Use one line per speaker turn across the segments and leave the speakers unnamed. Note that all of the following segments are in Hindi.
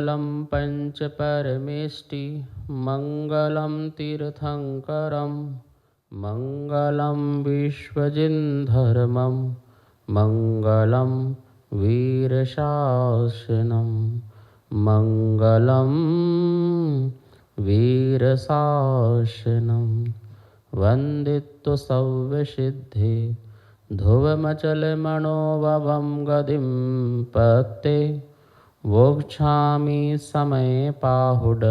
मङ्गलं पञ्चपरमेष्टि मङ्गलं तीर्थङ्करं मङ्गलं विश्वजिन्धर्मं मङ्गलं वीरशासनं मङ्गलं वीरशासनं वन्दित्वा सव्यसिद्धे ध्रुवमचलमणोभवं गतिं पत्ते वोक्षामि समय पाहुड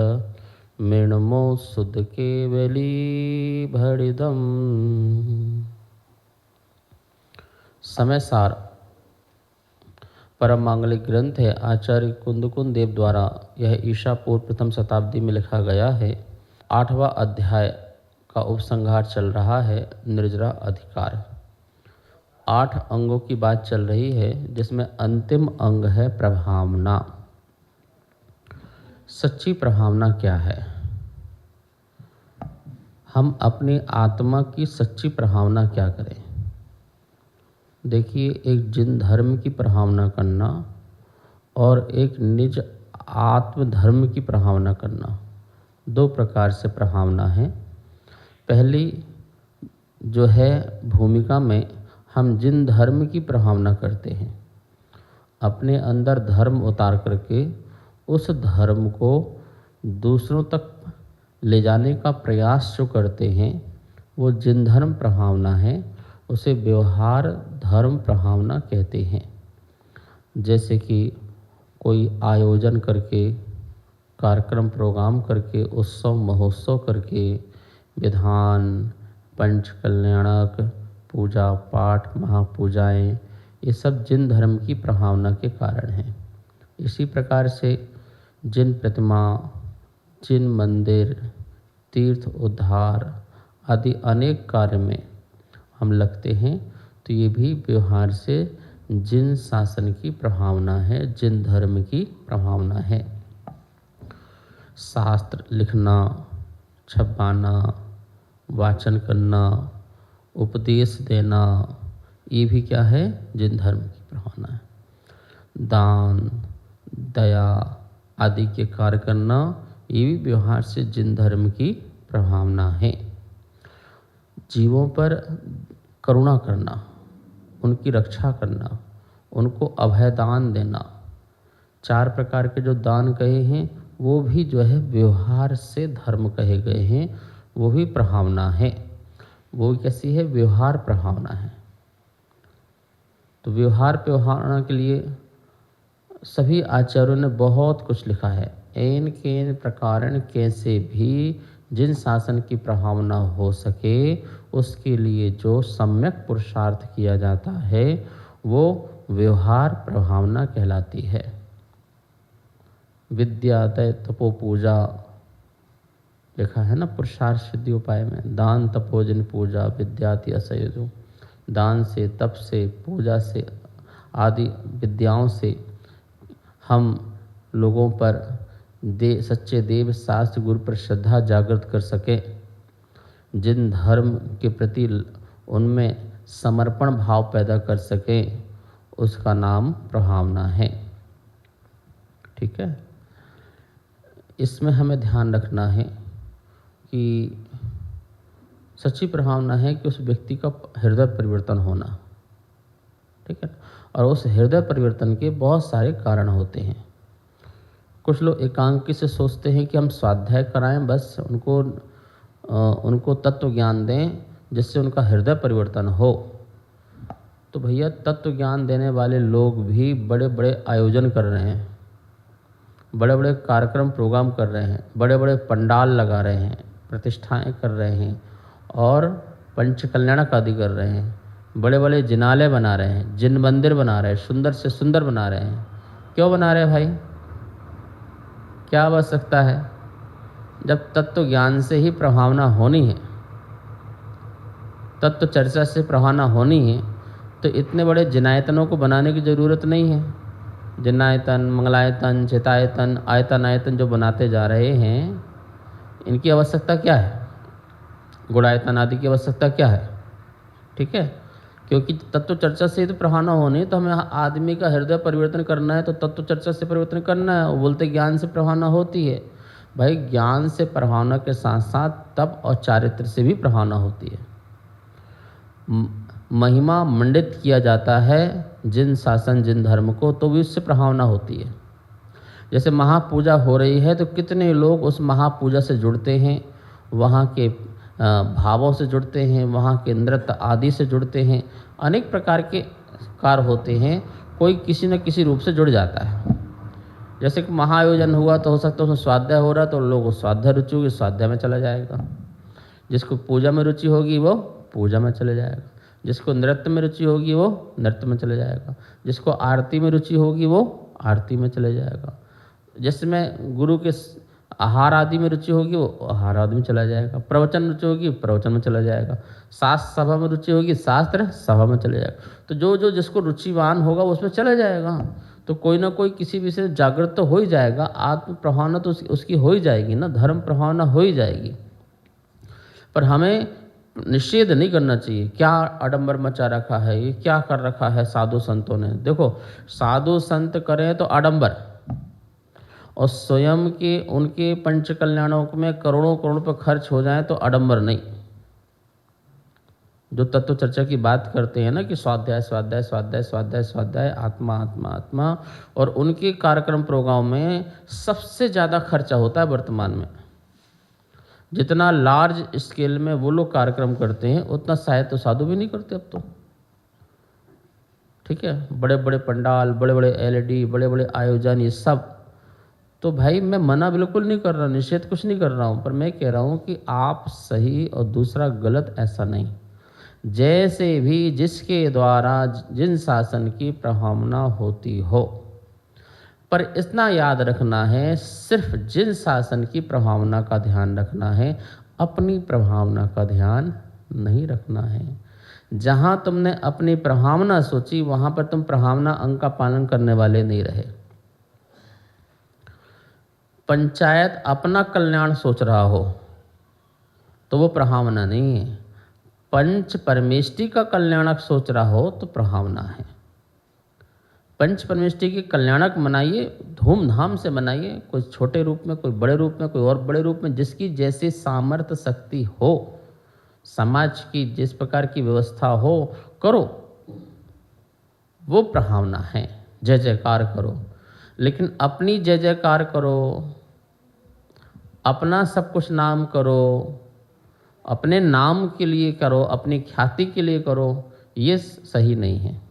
मृण्मो सुध केवली भड़िदम। समय सार परम मांगलिक ग्रंथ है। आचार्य कुंदकुंद देव द्वारा यह ईसा पूर्व प्रथम शताब्दी में लिखा गया है। 8वां अध्याय का उपसंहार चल रहा है, निर्जरा अधिकार। 8 अंगों की बात चल रही है, जिसमें अंतिम अंग है प्रभावना। सच्ची प्रभावना क्या है? हम अपनी आत्मा की सच्ची प्रभावना क्या करें? देखिए, एक जिन धर्म की प्रभावना करना और एक निज आत्म धर्म की प्रभावना करना, 2 प्रकार से प्रभावना है। पहली जो है भूमिका में हम जिन धर्म की प्रभावना करते हैं, अपने अंदर धर्म उतार करके उस धर्म को दूसरों तक ले जाने का प्रयास जो करते हैं, वो जिन धर्म प्रभावना है, उसे व्यवहार धर्म प्रभावना कहते हैं। जैसे कि कोई आयोजन करके, कार्यक्रम प्रोग्राम करके, उत्सव महोत्सव करके, विधान, पंच कल्याणक, पूजा पाठ, महापूजाएं, ये सब जिन धर्म की प्रभावना के कारण हैं। इसी प्रकार से जिन प्रतिमा, जिन मंदिर, तीर्थ उद्धार आदि अनेक कार्य में हम लगते हैं, तो ये भी व्यवहार से जिन शासन की प्रभावना है, जिन धर्म की प्रभावना है। शास्त्र लिखना, छपवाना, वाचन करना, उपदेश देना, ये भी क्या है? जिन धर्म की प्रभावना है। दान, दया आदि के कार्य करना, ये भी व्यवहार से जिन धर्म की प्रभावना है। जीवों पर करुणा करना, उनकी रक्षा करना, उनको अभयदान देना, 4 प्रकार के जो दान कहे हैं, वो भी जो है व्यवहार से धर्म कहे गए हैं, वो भी प्रभावना है। वो कैसी है? व्यवहार प्रभावना है। तो व्यवहार प्रभावना के लिए सभी आचार्यों ने बहुत कुछ लिखा है। एन केन प्रकारण कैसे भी जिन शासन की प्रभावना हो सके, उसके लिए जो सम्यक पुरुषार्थ किया जाता है, वो व्यवहार प्रभावना कहलाती है। विद्या तय तपो पूजा लिखा है ना, पुरुषार्थ सिद्धि उपाय में। दान तपोजन पूजा विद्याति असयुजो। दान से, तप से, पूजा से आदि विद्याओं से हम लोगों पर सच्चे देव शास्त्र गुरु पर श्रद्धा जागृत कर सके, जिन धर्म के प्रति उनमें समर्पण भाव पैदा कर सके, उसका नाम प्रभावना है। ठीक है। इसमें हमें ध्यान रखना है कि सच्ची प्रभावना है कि उस व्यक्ति का हृदय परिवर्तन होना। ठीक है। और उस हृदय परिवर्तन के बहुत सारे कारण होते हैं। कुछ लोग एकांकी से सोचते हैं कि हम स्वाध्याय कराएं, बस उनको तत्व ज्ञान दें जिससे उनका हृदय परिवर्तन हो। तो भैया, तत्व ज्ञान देने वाले लोग भी बड़े बड़े आयोजन कर रहे हैं, बड़े बड़े कार्यक्रम प्रोग्राम कर रहे हैं, बड़े बड़े पंडाल लगा रहे हैं, प्रतिष्ठाएं कर रहे हैं और पंच कल्याणक आदि कर रहे हैं, बड़े बड़े जिनालय बना रहे हैं, जिन मंदिर बना रहे हैं, सुंदर से सुंदर बना रहे हैं। क्यों बना रहे हैं भाई? क्या आवश्यकता है? जब तत्व ज्ञान से ही प्रभावना होनी है, तत्व चर्चा से प्रभावना होनी है, तो इतने बड़े जिनायतनों को बनाने की ज़रूरत नहीं है। जिनायतन, मंगलायतन, चितायतन, आयतन आयतन जो बनाते जा रहे हैं, इनकी आवश्यकता क्या है? गुणायतन आदि की आवश्यकता क्या है? ठीक है। क्योंकि तत्व चर्चा से ही तो प्रभावना होनी है। तो हमें आदमी का हृदय परिवर्तन करना है तो तत्व चर्चा से परिवर्तन करना है। वो बोलते ज्ञान से प्रभावना होती है। भाई ज्ञान से प्रभावना के साथ साथ तप और चारित्र से भी प्रभावना होती है। महिमा मंडित किया जाता है जिन शासन जिन धर्म को, तो भी उससे प्रभावना होती है। जैसे महापूजा हो रही है तो कितने लोग उस महापूजा से जुड़ते हैं, वहाँ के भावों से जुड़ते हैं, वहाँ के नृत्य आदि से जुड़ते हैं। अनेक प्रकार के कार्य होते हैं, कोई किसी न किसी रूप से जुड़ जाता है। जैसे कि महाआयोजन हुआ तो हो सकता है उसमें स्वाध्याय हो रहा तो लोग उस स्वाध्याय रुचि होगी, स्वाध्याय में चला जाएगा। जिसको पूजा में रुचि होगी वो पूजा में चले जाएगा। जिसको नृत्य में रुचि होगी वो नृत्य में चले जाएगा। जिसको आरती में रुचि होगी वो आरती में चले जाएगा। जिसमें गुरु के आहार आदि में रुचि होगी वो आहार आदि में चला जाएगा। प्रवचन रुचि होगी प्रवचन में चला जाएगा। शास्त्र सभा में रुचि होगी शास्त्र सभा में चले जाएगा। तो जो जो जिसको रुचिवान होगा उसमें चला जाएगा। तो कोई ना कोई किसी विषय से जागृत तो हो ही जाएगा। आत्म प्रभावना तो उसकी हो ही जाएगी ना, धर्म प्रभावना हो ही जाएगी। पर हमें निषेध नहीं करना चाहिए। क्या आडंबर मचा रखा है, ये क्या कर रखा है साधु संतों ने। देखो साधु संत करें तो आडंबर, और स्वयं के उनके पंच कल्याणों में करोड़ों करोड़ पर खर्च हो जाए तो आडंबर नहीं। जो तत्व चर्चा की बात करते हैं ना कि स्वाध्याय स्वाध्याय स्वाध्याय स्वाध्याय स्वाध्याय आत्मा आत्मा आत्मा, और उनके कार्यक्रम प्रोग्राम में सबसे ज़्यादा खर्चा होता है वर्तमान में। जितना लार्ज स्केल में वो लोग कार्यक्रम करते हैं उतना शायद तो साधु भी नहीं करते अब तो। ठीक है, बड़े बड़े पंडाल, बड़े बड़े LED, बड़े बड़े आयोजन, ये सब। तो भाई मैं मना बिल्कुल नहीं कर रहा, निषेध कुछ नहीं कर रहा हूँ, पर मैं कह रहा हूँ कि आप सही और दूसरा गलत ऐसा नहीं। जैसे भी जिसके द्वारा जिन शासन की प्रभावना होती हो, पर इतना याद रखना है सिर्फ जिन शासन की प्रभावना का ध्यान रखना है, अपनी प्रभावना का ध्यान नहीं रखना है। जहाँ तुमने अपनी प्रभावना सोची वहाँ पर तुम प्रभावना अंग का पालन करने वाले नहीं रहे। पंचायत अपना कल्याण सोच रहा हो तो वो प्रभावना नहीं है। पंच परमेष्टि का कल्याणक सोच रहा हो तो प्रभावना है। पंच परमेष्टि के कल्याणक मनाइए, धूमधाम से मनाइए, कोई छोटे रूप में, कोई बड़े रूप में, कोई और बड़े रूप में, जिसकी जैसी सामर्थ्य शक्ति हो, समाज की जिस प्रकार की व्यवस्था हो करो, वो प्रभावना है। जय जयकार करो, लेकिन अपनी जय जयकार करो, अपना सब कुछ नाम करो, अपने नाम के लिए करो, अपनी ख्याति के लिए करो, ये सही नहीं है।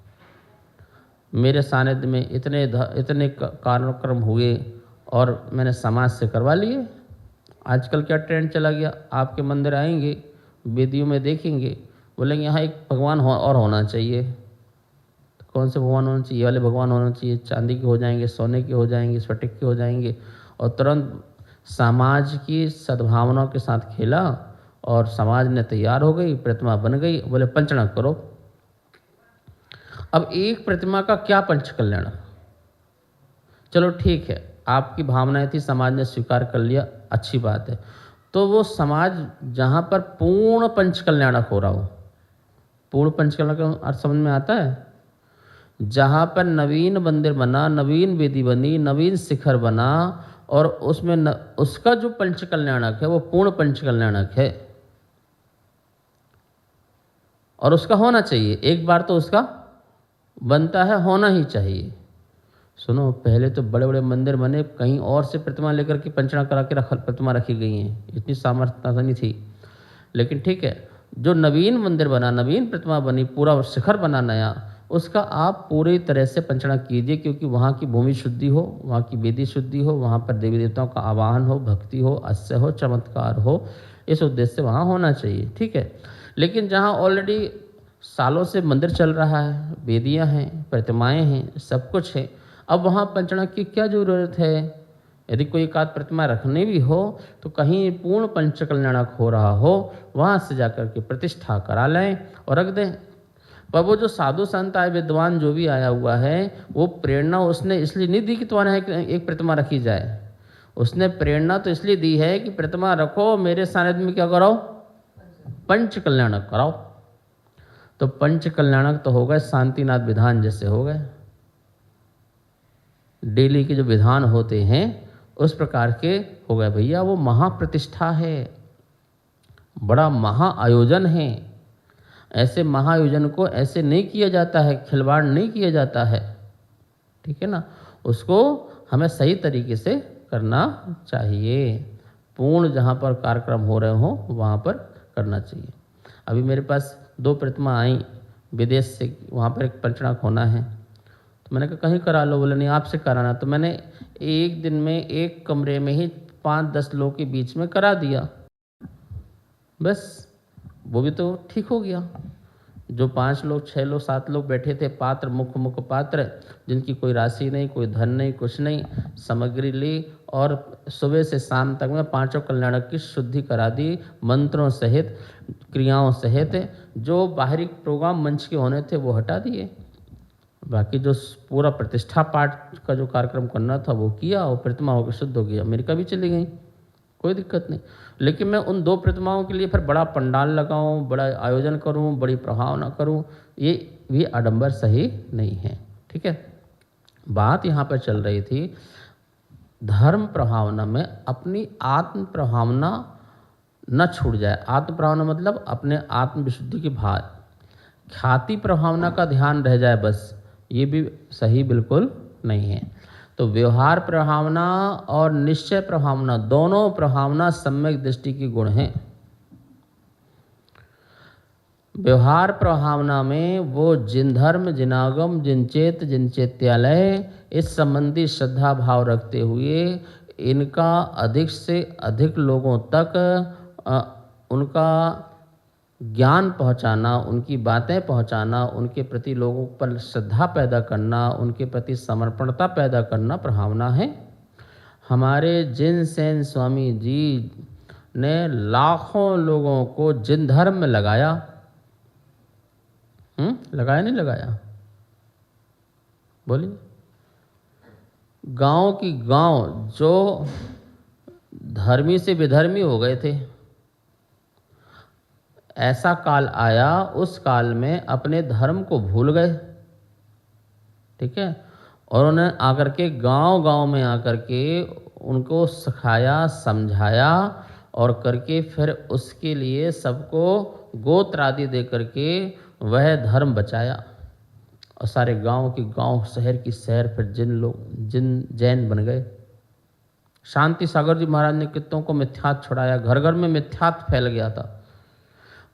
मेरे सानिध्य में इतने कार्यक्रम हुए और मैंने समाज से करवा लिए। आजकल क्या ट्रेंड चला गया, आपके मंदिर आएंगे, वेदियों में देखेंगे, बोलेंगे यहाँ एक भगवान और होना चाहिए। तो कौन से भगवान होना चाहिए? ये वाले भगवान होना चाहिए। चांदी के हो जाएंगे, सोने के हो जाएंगे, स्फटिक के हो जाएंगे, और तुरंत समाज की सद्भावनाओं के साथ खेला और समाज ने तैयार हो गई, प्रतिमा बन गई, बोले पंचना करो। अब एक प्रतिमा का क्या पंच कल्याण? चलो ठीक है, आपकी भावनाएं थी, समाज ने स्वीकार कर लिया, अच्छी बात है। तो वो समाज जहाँ पर पूर्ण पंच कल्याणक हो रहा हो, पूर्ण पंच कल्याणक का अर्थ समझ में आता है? जहाँ पर नवीन मंदिर बना, नवीन वेदी बनी, नवीन शिखर बना, और उसमें उसका जो पंच कल्याणक है वो पूर्ण पंच कल्याणक है, और उसका होना चाहिए। एक बार तो उसका बनता है, होना ही चाहिए। सुनो, पहले तो बड़े बड़े मंदिर बने, कहीं और से प्रतिमा लेकर के पंचना करा के प्रतिमा रखी गई हैं, इतनी सामर्थ्य नहीं थी। लेकिन ठीक है, जो नवीन मंदिर बना, नवीन प्रतिमा बनी, पूरा शिखर बना नया, उसका आप पूरी तरह से पंचना कीजिए, क्योंकि वहाँ की भूमि शुद्धि हो, वहाँ की वेदी शुद्धि हो, वहाँ पर देवी देवताओं का आवाहन हो, भक्ति हो, अस्य हो, चमत्कार हो, इस उद्देश्य से वहाँ होना चाहिए। ठीक है, लेकिन जहाँ ऑलरेडी सालों से मंदिर चल रहा है, वेदियाँ हैं, प्रतिमाएँ हैं, सब कुछ है, अब वहाँ पंचना की क्या ज़रूरत है? यदि कोई एक आध प्रतिमा रखनी भी हो तो कहीं पूर्ण पंच कल्याणक हो रहा हो, वहाँ से जाकर के प्रतिष्ठा करा लें और रख दें। पर वो जो साधु संत आए, विद्वान जो भी आया हुआ है, वो प्रेरणा उसने इसलिए नहीं दी कि तुम्हारे एक प्रतिमा रखी जाए। उसने प्रेरणा तो इसलिए दी है कि प्रतिमा रखो, मेरे सानिध्य में क्या कराओ? पंच कल्याणक कराओ। तो पंच कल्याणक तो हो गए, शांतिनाथ विधान जैसे हो गए। डेली के जो विधान होते हैं उस प्रकार के हो गए भैया। वो महाप्रतिष्ठा है, बड़ा महा आयोजन है। ऐसे महाआयोजन को ऐसे नहीं किया जाता है, खिलवाड़ नहीं किया जाता है, ठीक है ना। उसको हमें सही तरीके से करना चाहिए। पूर्ण जहाँ पर कार्यक्रम हो रहे हो वहाँ पर करना चाहिए। अभी मेरे पास 2 प्रतिमा आई विदेश से, वहाँ पर एक पंचनाक होना है, तो मैंने कहा कहीं करा लो। बोले नहीं आपसे कराना। तो मैंने एक दिन में एक कमरे में ही 5-10 लोग के बीच में करा दिया, बस वो भी तो ठीक हो गया। जो 5 लोग 6 लोग 7 लोग बैठे थे, पात्र मुख्य पात्र, जिनकी कोई राशि नहीं, कोई धन नहीं, कुछ नहीं, सामग्री ली और सुबह से शाम तक में 5 कल्याणक की शुद्धि करा दी, मंत्रों सहित, क्रियाओं सहित। जो बाहरी प्रोग्राम मंच के होने थे वो हटा दिए, बाकी जो पूरा प्रतिष्ठा पाठ का जो कार्यक्रम करना था वो किया और प्रतिमा होकर शुद्ध हो गई। अमेरिका भी चली गई, कोई दिक्कत नहीं। लेकिन मैं उन 2 प्रतिमाओं के लिए फिर बड़ा पंडाल लगाऊं, बड़ा आयोजन करूं, बड़ी प्रभावना करूं, ये भी आडंबर सही नहीं है, ठीक है। बात यहाँ पर चल रही थी धर्म प्रभावना में अपनी आत्म प्रभावना न छूट जाए। आत्म प्रभावना मतलब अपने आत्म विशुद्धि की भाव, ख्याति प्रभावना का ध्यान रह जाए बस, ये भी सही बिल्कुल नहीं है। तो व्यवहार प्रभावना और निश्चय प्रभावना, दोनों प्रभावना सम्यक दृष्टि की गुण हैं। व्यवहार प्रभावना में वो जिन धर्म, जिनागम, जिनचेत, जिनचेत्यालय, इस संबंधी श्रद्धा भाव रखते हुए इनका अधिक से अधिक लोगों तक उनका ज्ञान पहुंचाना, उनकी बातें पहुंचाना, उनके प्रति लोगों पर श्रद्धा पैदा करना, उनके प्रति समर्पणता पैदा करना प्रभावना है। हमारे जिन सेन स्वामी जी ने लाखों लोगों को जिन धर्म में लगाया, लगाया नहीं लगाया, बोलिए। गांव की गांव जो धर्मी से विधर्मी हो गए थे, ऐसा काल आया, उस काल में अपने धर्म को भूल गए, ठीक है। और उन्हें आकर के गांव-गांव में आकर के उनको सिखाया, समझाया और करके फिर उसके लिए सबको गोत्र आदि दे करके वह धर्म बचाया। और सारे गांव की गांव, शहर की शहर, फिर जिन जैन बन गए। शांति सागर जी महाराज ने कितनों को मिथ्यात्व छुड़ाया। घर घर में मिथ्यात्व फैल गया था।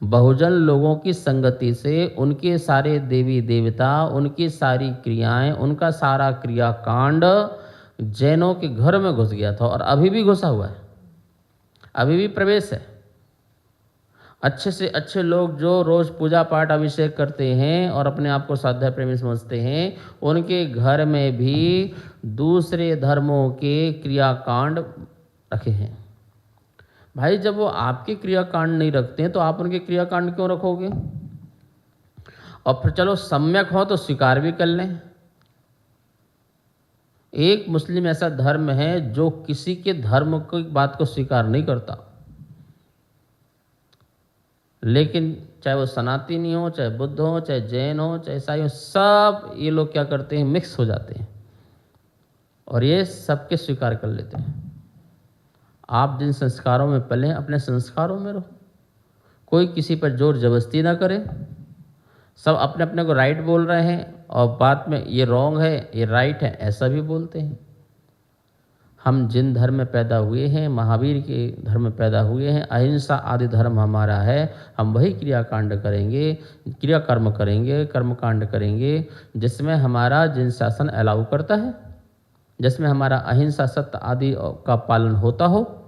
बहुजन लोगों की संगति से उनके सारे देवी देवता, उनकी सारी क्रियाएं, उनका सारा क्रियाकांड जैनों के घर में घुस गया था और अभी भी घुसा हुआ है, अभी भी प्रवेश है। अच्छे से अच्छे लोग जो रोज पूजा पाठ अभिषेक करते हैं और अपने आप को साध्य प्रेमी समझते हैं, उनके घर में भी दूसरे धर्मों के क्रियाकांड रखे हैं। भाई जब वो आपके क्रियाकांड नहीं रखते हैं तो आप उनके क्रियाकांड क्यों रखोगे? और फिर चलो सम्यक हो तो स्वीकार भी कर लें। एक मुस्लिम ऐसा धर्म है जो किसी के धर्म की बात को स्वीकार नहीं करता, लेकिन चाहे वो सनातनी हो, चाहे बुद्ध हो, चाहे जैन हो, चाहे ईसाई हो, सब ये लोग क्या करते हैं, मिक्स हो जाते हैं और ये सबके स्वीकार कर लेते हैं। आप जिन संस्कारों में पले अपने संस्कारों में रहो, कोई किसी पर जोर जबरदस्ती ना करे। सब अपने अपने को राइट बोल रहे हैं और बात में ये रॉन्ग है, ये राइट है, ऐसा भी बोलते हैं। हम जिन धर्म में पैदा हुए हैं, महावीर के धर्म में पैदा हुए हैं, अहिंसा आदि धर्म हमारा है, हम वही क्रियाकांड करेंगे, क्रियाकर्म करेंगे, कर्मकांड करेंगे जिसमें हमारा जिन शासन अलाउ करता है, जिसमें हमारा अहिंसा सत्य आदि का पालन होता हो,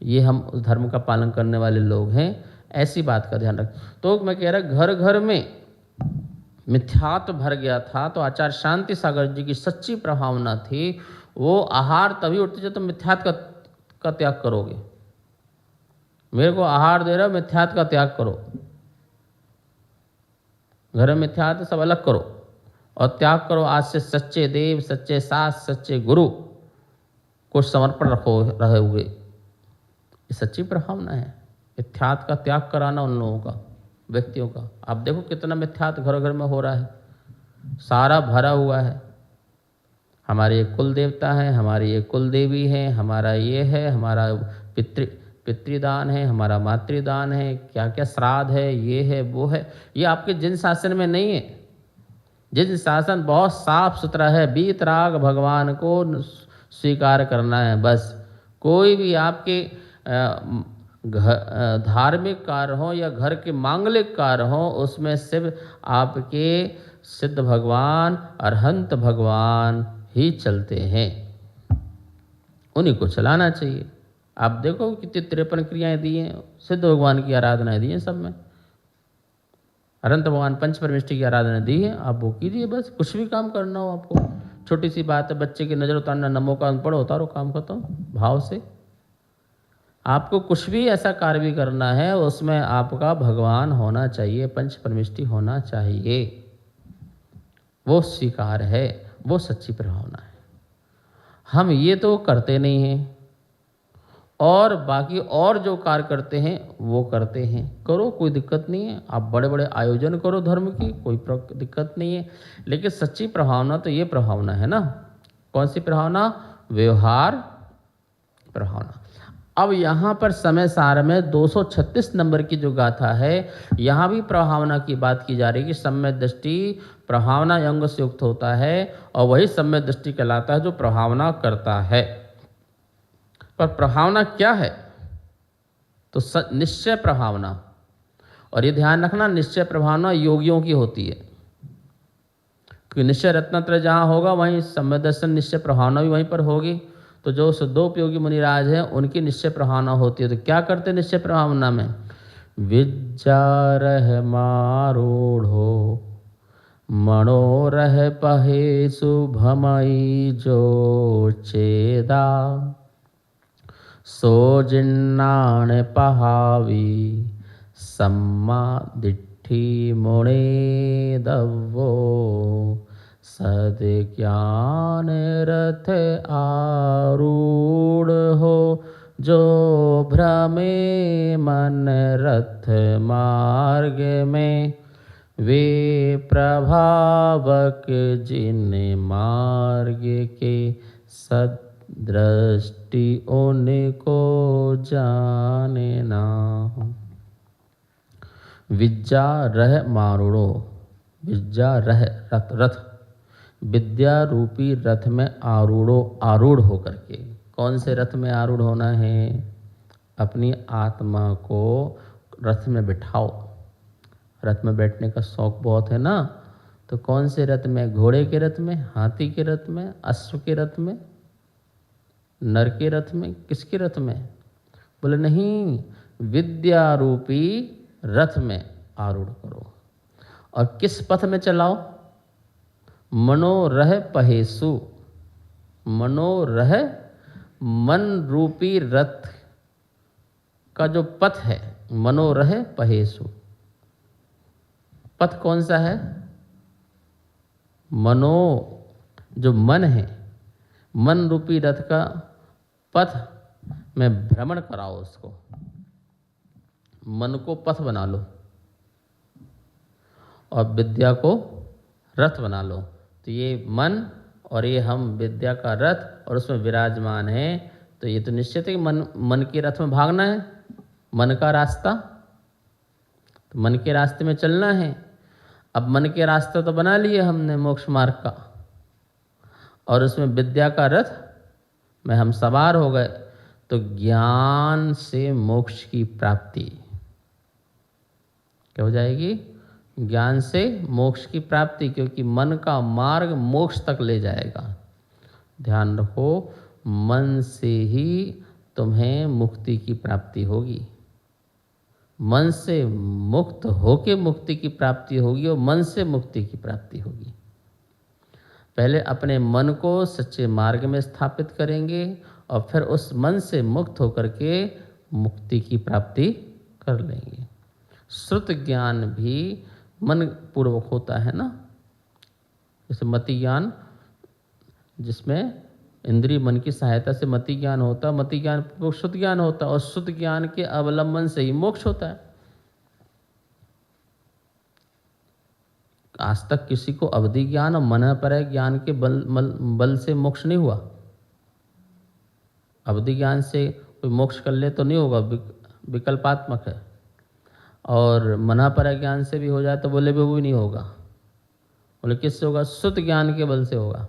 ये हम उस धर्म का पालन करने वाले लोग हैं। ऐसी बात का ध्यान रख। तो मैं कह रहा घर घर में मिथ्यात्व भर गया था, तो आचार्य शांति सागर जी की सच्ची प्रभावना थी। वो आहार तभी उठते जब तुम मिथ्यात्व का त्याग करोगे। मेरे को आहार दे रहे हो, मिथ्यात्व का त्याग करो। घर में मिथ्यात्व सब अलग करो और त्याग करो। आज से सच्चे देव, सच्चे शास्त्र, सच्चे गुरु को समर्पण रखो रहे हुए। ये सच्ची प्रभावना है, मिथ्यात्व का त्याग कराना उन लोगों का। व्यक्तियों का। आप देखो कितना मिथ्यात्व घर घर में हो रहा है, सारा भरा हुआ है। हमारे ये कुल देवता हैं, हमारी ये कुल देवी हैं, हमारा ये है, हमारा पितृदान है, हमारा मातृदान है, क्या क्या श्राद्ध है, ये है वो है। ये आपके जिन शासन में नहीं है। जिन शासन बहुत साफ सुथरा है, वीतराग भगवान को स्वीकार करना है बस। कोई भी आपके धार्मिक कार्य हो या घर के मांगलिक कार्य हो, उसमें सिर्फ आपके सिद्ध भगवान अरहंत भगवान ही चलते हैं, उन्हीं को चलाना चाहिए। आप देखो कितनी 53 क्रियाएं दी हैं, सिद्ध भगवान की आराधनाएं दी हैं सब में। अनंत भगवान पंच परमेष्टि की आराधना दी है, आप वो कीजिए बस। कुछ भी काम करना हो आपको, छोटी सी बात है, बच्चे की नज़र उतारना, नमो का पढ़ो, उतारो, काम खत्म भाव से। आपको कुछ भी ऐसा कार्य भी करना है, उसमें आपका भगवान होना चाहिए, पंच परमेष्टि होना चाहिए, वो स्वीकार है, वो सच्ची प्रभावना है। हम ये तो करते नहीं हैं, और बाकी और जो कार्य करते हैं वो करते हैं। करो, कोई दिक्कत नहीं है। आप बड़े बड़े आयोजन करो धर्म की, कोई दिक्कत नहीं है। लेकिन सच्ची प्रभावना तो ये प्रभावना है ना। कौन सी प्रभावना? व्यवहार प्रभावना। अब यहाँ पर समय सार में 236 नंबर की जो गाथा है, यहाँ भी प्रभावना की बात की जा रही है कि सम्यक दृष्टि प्रभावना अंग से युक्त होता है, और वही सम्यक दृष्टि कहलाता है जो प्रभावना करता है। पर प्रभावना क्या है? तो निश्चय प्रभावना। और ये ध्यान रखना, निश्चय प्रभावना योगियों की होती है, क्योंकि निश्चय रत्नत्रय जहाँ होगा वहीं सम्यक दर्शन निश्चय प्रभावना भी वहीं पर होगी। तो जो सिद्धोपयोगी मुनिराज हैं उनकी निश्चय प्रभावना होती है। तो क्या करते निश्चय प्रभावना में? विचारह मारूढ़ो मनोरह पहे शुभमयी जो चेदा, सो जिन्नाण पहावी सम्मा दिट्ठी मुणे दवो, सद ज्ञान रथ आरूढ़ हो जो भ्रमे मन रथ मार्ग में, वे प्रभावक जिन मार्ग के सद दृष्टि उनको जाने ना। विद्या रह मारूढ़ो, विद्या रह रथ, रथ विद्या रूपी रथ में आरूढ़ो, आरूढ़ होकर के। कौन से रथ में आरूढ़ होना है? अपनी आत्मा को रथ में बिठाओ। रथ में बैठने का शौक बहुत है ना, तो कौन से रथ में? घोड़े के रथ में, हाथी के रथ में, अश्व के रथ में, नर के रथ में, किसके रथ में? बोले नहीं, विद्या रूपी रथ में आरूढ़ करो। और किस पथ में चलाओ? मनोरह पहेसु, मनोरह मन रूपी रथ का जो पथ है, मनोरह पहेसु। पथ कौन सा है? मनो, जो मन है, मन रूपी रथ का पथ में भ्रमण कराओ उसको। मन को पथ बना लो और विद्या को रथ बना लो। तो ये मन और ये हम विद्या का रथ और उसमें विराजमान है। तो ये तो निश्चित है कि मन के रथ में भागना है, मन का रास्ता, तो मन के रास्ते में चलना है। अब मन के रास्ता तो बना लिए हमने मोक्ष मार्ग का, और उसमें विद्या का रथ में हम सवार हो गए। तो ज्ञान से मोक्ष की प्राप्ति क्या हो जाएगी? ज्ञान से मोक्ष की प्राप्ति, क्योंकि मन का मार्ग मोक्ष तक ले जाएगा। ध्यान रखो, मन से ही तुम्हें मुक्ति की प्राप्ति होगी। मन से मुक्त होके मुक्ति की प्राप्ति होगी, और मन से मुक्ति की प्राप्ति होगी। पहले अपने मन को सच्चे मार्ग में स्थापित करेंगे, और फिर उस मन से मुक्त होकर के मुक्ति की प्राप्ति कर लेंगे। श्रुत ज्ञान भी मन पूर्वक होता है ना, जैसे मति ज्ञान, जिसमें इंद्रिय मन की सहायता से मति ज्ञान होता है, मति ज्ञान शुद्ध ज्ञान होता है, और शुद्ध ज्ञान के अवलंबन से ही मोक्ष होता है। आज तक किसी को अवधि ज्ञान और मन पर ज्ञान के बल से मोक्ष नहीं हुआ। अवधि ज्ञान से कोई मोक्ष कर ले तो नहीं होगा, विकल्पात्मक है। और मना पर ज्ञान से भी हो जाए तो बोले वो भी नहीं होगा। बोले किससे होगा? शुद्ध ज्ञान के बल से होगा।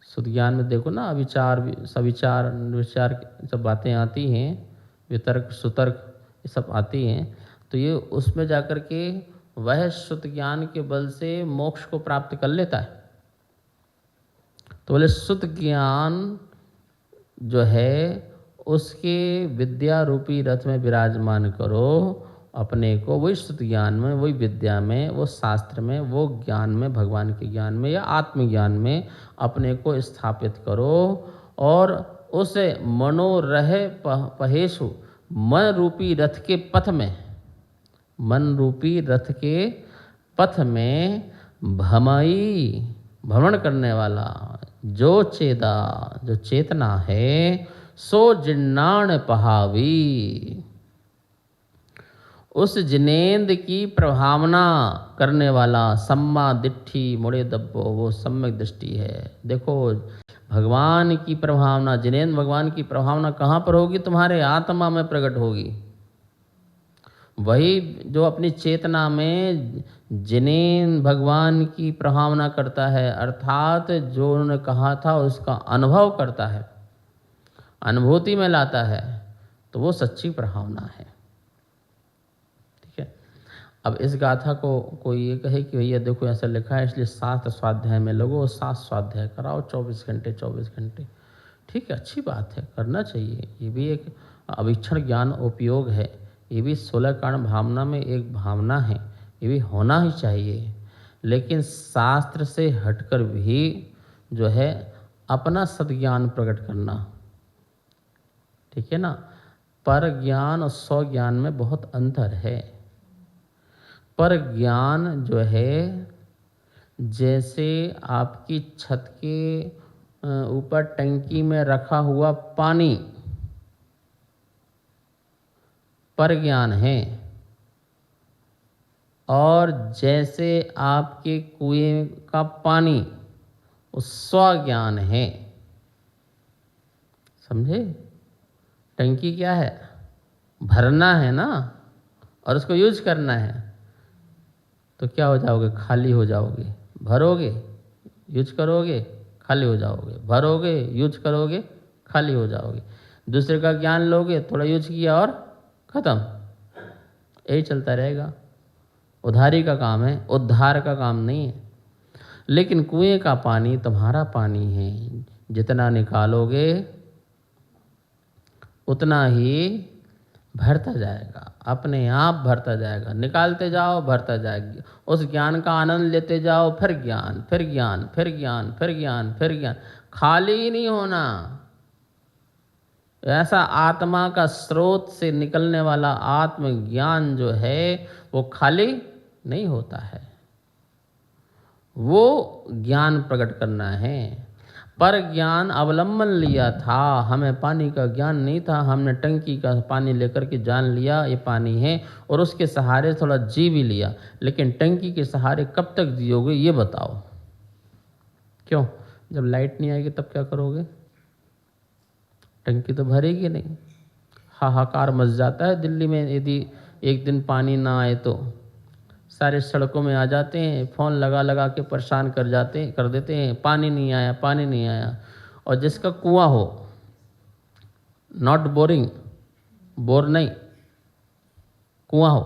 शुद्ध ज्ञान में देखो ना, विचार, सविचार, विचार सब बातें आती हैं, वितर्क सुतर्क ये सब आती हैं, तो ये उसमें जाकर के वह शुद्ध ज्ञान के बल से मोक्ष को प्राप्त कर लेता है। तो बोले शुद्ध ज्ञान जो है उसके विद्या रूपी रथ में विराजमान करो अपने को, वही शुद्ध ज्ञान में, वही विद्या में, वो शास्त्र में, वो ज्ञान में, भगवान के ज्ञान में या आत्मज्ञान में अपने को स्थापित करो। और उसे मनोरह पहेशु, मन रूपी रथ के पथ में, मन रूपी रथ के पथ में भ्रमण करने वाला जो चेतना है, सो जिन्नाण पहावी, उस जिनेंद्र की प्रभावना करने वाला सम्मा दिट्ठी मुड़े दब्बो, वो सम्यक दृष्टि है। देखो भगवान की प्रभावना, जिनेंद्र भगवान की प्रभावना कहाँ पर होगी? तुम्हारे आत्मा में प्रकट होगी। वही जो अपनी चेतना में जिनेंद्र भगवान की प्रभावना करता है, अर्थात जो उन्होंने कहा था उसका अनुभव करता है, अनुभूति में लाता है, तो वो सच्ची प्रभावना है। ठीक है। अब इस गाथा को कोई ये कहे कि भैया देखो ऐसा लिखा है इसलिए 7 स्वाध्याय में लगो, 7 स्वाध्याय कराओ 24 घंटे 24 घंटे। ठीक है, अच्छी बात है, करना चाहिए। ये भी एक अवीक्षण ज्ञान उपयोग है, ये भी 16 कारण भावना में एक भावना है, ये भी होना ही चाहिए। लेकिन शास्त्र से हटकर भी जो है अपना सद्ज्ञान प्रकट करना, ठीक है ना। पर ज्ञान और स्व ज्ञान में बहुत अंतर है। पर ज्ञान जो है जैसे आपकी छत के ऊपर टंकी में रखा हुआ पानी पर ज्ञान है, और जैसे आपके कुएं का पानी वो स्व ज्ञान है। समझे? टंकी क्या है? भरना है ना, और उसको यूज करना है। तो क्या हो जाओगे? खाली हो जाओगे। भरोगे, यूज करोगे, खाली हो जाओगे। भरोगे, यूज करोगे, खाली हो जाओगे। दूसरे का ज्ञान लोगे, थोड़ा यूज किया और खत्म। यही चलता रहेगा। उधारी का काम है, उद्धार का काम नहीं है। लेकिन कुएं का पानी तुम्हारा पानी है, जितना निकालोगे उतना ही भरता जाएगा, अपने आप भरता जाएगा। निकालते जाओ, भरता जाएगा। उस ज्ञान का आनंद लेते जाओ, फिर ज्ञान, फिर ज्ञान, फिर ज्ञान, फिर ज्ञान, फिर ज्ञान। खाली ही नहीं होना। ऐसा आत्मा का स्रोत से निकलने वाला आत्मज्ञान जो है वो खाली नहीं होता है, वो ज्ञान प्रकट करना है। पर ज्ञान अवलंबन लिया था, हमें पानी का ज्ञान नहीं था, हमने टंकी का पानी लेकर के जान लिया ये पानी है, और उसके सहारे थोड़ा जी भी लिया। लेकिन टंकी के सहारे कब तक जियोगे ये बताओ? क्यों? जब लाइट नहीं आएगी तब क्या करोगे? टंकी तो भरेगी नहीं। हाहाकार मच जाता है दिल्ली में, यदि एक दिन पानी ना आए तो सारे सड़कों में आ जाते हैं, फ़ोन लगा लगा के परेशान कर देते हैं, पानी नहीं आया, पानी नहीं आया। और जिसका कुआं हो, नॉट बोरिंग, बोर नहीं, कुआं हो,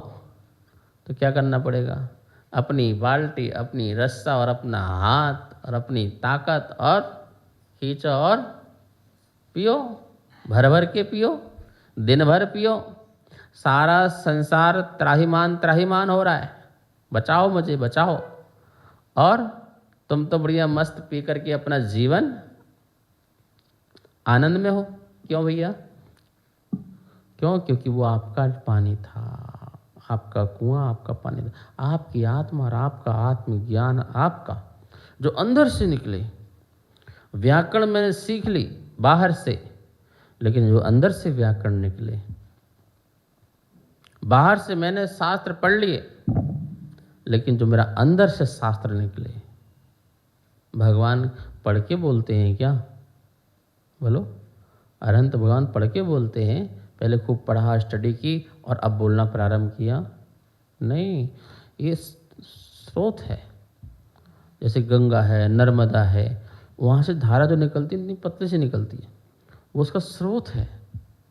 तो क्या करना पड़ेगा? अपनी बाल्टी, अपनी रस्सा और अपना हाथ और अपनी ताकत और खींचो और पियो, भर भर के पियो, दिन भर पियो। सारा संसार त्राहिमाम त्राहिमाम हो रहा है, बचाओ मुझे, बचाओ। और तुम तो बढ़िया मस्त पी करके अपना जीवन आनंद में हो। क्यों भैया? क्यों? क्योंकि वो आपका पानी था, आपका कुआं, आपका पानी था, आपकी आत्मा और आपका आत्मज्ञान, आपका जो अंदर से निकले। व्याकरण मैंने सीख ली बाहर से, लेकिन जो अंदर से व्याकरण निकले, बाहर से मैंने शास्त्र पढ़ लिए, लेकिन जो मेरा अंदर से शास्त्र निकले, भगवान पढ़ के बोलते हैं क्या? बोलो, अरहंत भगवान पढ़ के बोलते हैं? पहले खूब पढ़ा, स्टडी की और अब बोलना प्रारंभ किया? नहीं, ये स्रोत है। जैसे गंगा है, नर्मदा है, वहाँ से धारा जो निकलती है इतनी पतले से निकलती है, वो उसका स्रोत है,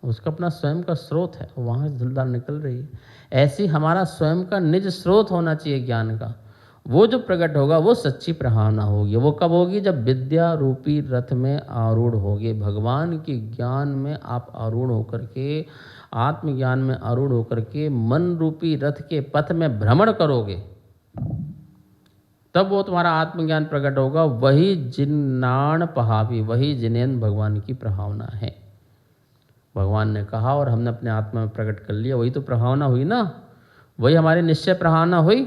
उसका अपना स्वयं का स्रोत है, वहाँ से जलधार निकल रही है। ऐसे ही हमारा स्वयं का निज स्रोत होना चाहिए ज्ञान का। वो जो प्रकट होगा वो सच्ची प्रभावना होगी। वो कब होगी? जब विद्या रूपी रथ में आरूढ़ होगे, भगवान के ज्ञान में आप आरूढ़ होकर के, आत्मज्ञान में आरूढ़ होकर के मन रूपी रथ के पथ में भ्रमण करोगे, तब वो तुम्हारा आत्मज्ञान प्रकट होगा। वही जिन्नाण पहावी, वही जिनेन्द्र भगवान की प्रभावना है। भगवान ने कहा और हमने अपने आत्मा में प्रकट कर लिया, वही तो प्रभावना हुई ना, वही हमारी निश्चय प्रभावना हुई।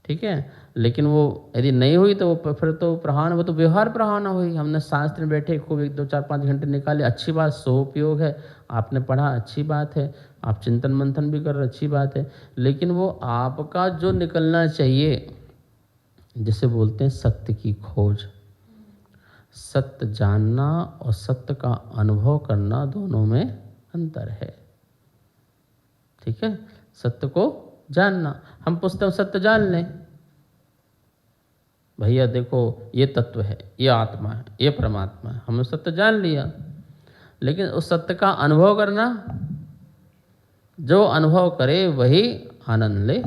ठीक है, लेकिन वो यदि नहीं हुई तो वो फिर तो प्रभावना, वो तो व्यवहार प्रभावना हुई। हमने शास्त्र में बैठे खूब 1, 2, 4, 5 घंटे निकाले, अच्छी बात, सहोपयोग है, आपने पढ़ा, अच्छी बात है, आप चिंतन मंथन भी कर रहे, अच्छी बात है, लेकिन वो आपका जो निकलना चाहिए, जिसे बोलते हैं सत्य की खोज, सत्य जानना और सत्य का अनुभव करना, दोनों में अंतर है। ठीक है, सत्य को जानना, हम पुस्तक सत्य जान लें, भैया देखो ये तत्व है, ये आत्मा है, ये परमात्मा है, हमने सत्य जान लिया, लेकिन उस सत्य का अनुभव करना, जो अनुभव करे वही आनंद ले।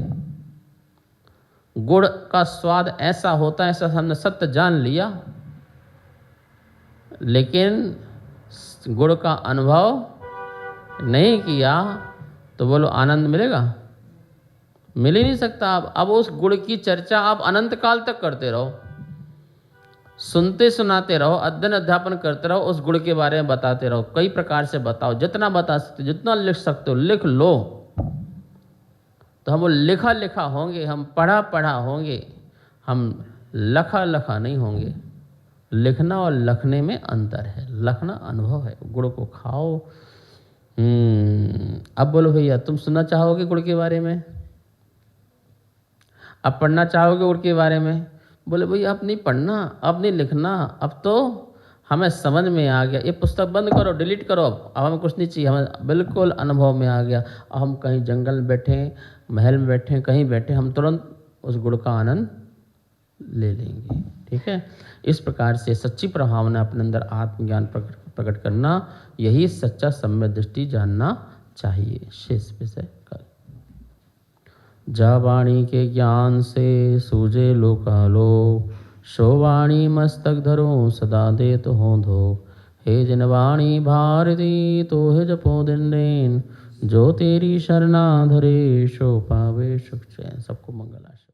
गुड़ का स्वाद ऐसा होता है, ऐसा हमने सत्य जान लिया, लेकिन गुड़ का अनुभव नहीं किया तो बोलो आनंद मिलेगा? मिल ही नहीं सकता। अब उस गुड़ की चर्चा आप अनंत काल तक करते रहो, सुनते सुनाते रहो, अध्ययन अध्यापन करते रहो, उस गुड़ के बारे में बताते रहो, कई प्रकार से बताओ, जितना बता सकते, जितना लिख सकते हो लिख लो। तो हम वो लिखा लिखा होंगे, हम पढ़ा पढ़ा होंगे, हम लखा लखा नहीं होंगे। लिखना और लखने में अंतर है, लखना अनुभव है, गुड़ को खाओ। अब बोलो भैया, तुम सुनना चाहोगे गुड़ के बारे में? अब पढ़ना चाहोगे गुड़ के बारे में? बोले भैया अब नहीं पढ़ना, अब नहीं लिखना, अब तो हमें समझ में आ गया, ये पुस्तक बंद करो, डिलीट करो, अब हमें कुछ नहीं चाहिए, हमें बिल्कुल अनुभव में आ गया। अब हम कहीं जंगल में बैठे, महल में बैठे, कहीं बैठे, हम तुरंत उस गुड़ का आनंद ले लेंगे। ठीक है, इस प्रकार से सच्ची प्रभावना अपने अंदर आत्मज्ञान प्रकट करना, यही सच्चा सम्यक दृष्टि जानना चाहिए। शेष विषय कल। जा वाणी के ज्ञान से सूझे लोकालोक, सो वाणी मस्तक धरो सदा देत हो धो। हे जिन वाणी भारती तो हे जपो दिन दिन, जो तेरी शरणा धरे सो पावे सुख चैन। सबको मंगल आशा।